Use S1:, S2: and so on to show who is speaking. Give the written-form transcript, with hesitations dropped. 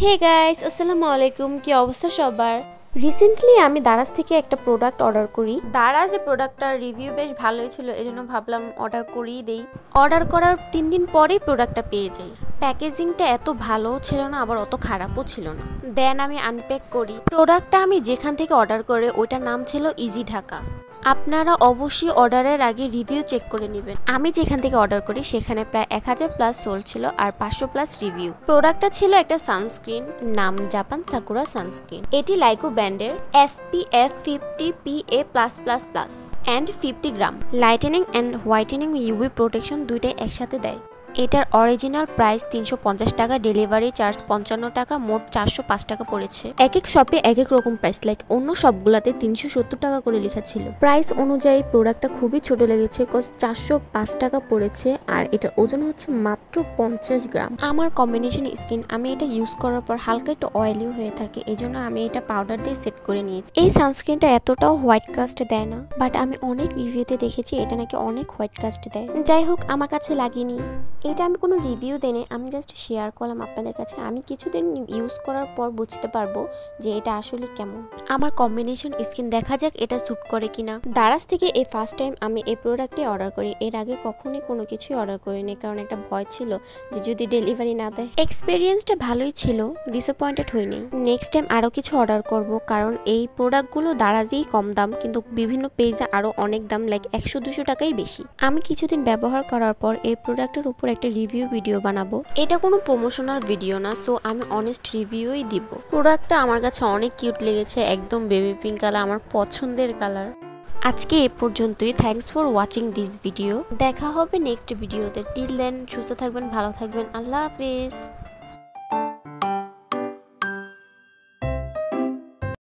S1: Hey guys, আসসালামু আলাইকুম। কি অবস্থা সবার? রিসেন্টলি আমি দারাজ থেকে একটা প্রোডাক্ট অর্ডার করি। দারাজ এর প্রোডাক্টটার রিভিউ বেশ ভালোই ছিল, এজন্য ভাবলাম অর্ডার করেই দেই। অর্ডার করার 3 দিন পরেই প্রোডাক্টটা পেয়ে যাই। প্যাকেজিংটা এত ভালোও ছিল না, আবার অত খারাপও ছিল না। দেন আমি আনপ্যাক করি। প্রোডাক্টটা আমি যেখান থেকে অর্ডার করে ওইটার নাম ছিল ইজি ঢাকা। আপনারা অবশ্যই অর্ডারের আগে রিভিউ চেক করে নেবেন। আমি যেখান থেকে অর্ডার করি সেখানে প্রায় 1000 প্লাস সোল ছিল আর 500 প্লাস রিভিউ। প্রোডাক্টটা ছিল একটা সানস্ক্রিন, নাম জাপান সাকুরা সানস্ক্রিন। এটি লাইকো ব্র্যান্ডের SPF 50 PA+++ and 50 gram. Lightning and whitening UV protection দুইটাই একসাথে দেয়। এটার অরিজিনাল প্রাইস 350 টাকা, ডেলিভারি চার্জ 55 টাকা, মোট 405 টাকা পড়েছে। এক এক শপে এক এক রকম প্রাইস, লাইক অন্য সবগুলাতে 370 টাকা করে লেখা ছিল। প্রাইস অনুযায়ী প্রোডাক্টটা খুবই ছোট লেগেছে, কজ 405 টাকা পড়েছে আর এটার ওজন হচ্ছে মাত্র 50 গ্রাম। আমার কম্বিনেশন স্কিন, আমি এটা ইউজ করার পর হালকা একটু অয়েলি হয়ে থাকে, এজন্য আমি এটা পাউডার দিয়ে সেট করে নিয়েছি। এই সানস্ক্রিনটা এতটাও হোয়াইট কাস্ট দেয় না, বাট আমি অনেক রিভিউতে দেখেছি এটা নাকি অনেক হোয়াইট কাস্ট দেয়। যাই হোক, আমার কাছে লাগেনি। এটা আমি কোনো রিভিউ দেই, আমি জাস্ট শেয়ার করলাম আপনাদের কাছে। আমি কিছুদিন ইউজ করার পর বুঝতে পারবো যে এটা আসলে কেমন। আমার কম্বিনেশন স্কিন দেখা যাক এটা স্যুট করে কিনা। দারাজ থেকে এই ফার্স্ট টাইম আমি এই প্রোডাক্টটি অর্ডার করি। এর আগে কখনোই কোনো কিছুই অর্ডার করিনি, কারণ একটা ভয় ছিল যে যদি ডেলিভারি না দেয়। এক্সপিরিয়েন্সটা ভালোই ছিল, ডিসঅ্যাপয়েন্টেড হইনি। নেক্সট টাইম আরও কিছু অর্ডার করব, কারণ এই প্রোডাক্টগুলো দারাজেই কম দাম, কিন্তু বিভিন্ন পেজে আরও অনেক দাম, লাইক 100-200 টাকাই বেশি। আমি কিছুদিন ব্যবহার করার পর এই প্রোডাক্টের উপর একটা রিভিউ ভিডিও বানাবো। এটা কোনো প্রমোশনাল ভিডিও না, সো আমি অনেস্ট রিভিউই দিব। প্রোডাক্টটা আমার কাছে অনেক কিউট লেগেছে, একদম বেবি পিঙ্ক কালার, আমার পছন্দের কালার। আজকে এ পর্যন্তই। Thanks for watching this video. দেখা হবে নেক্সট ভিডিওতে। টিল দেন সুস্থ থাকবেন, ভালো থাকবেন। আল্লাহ হাফেজ।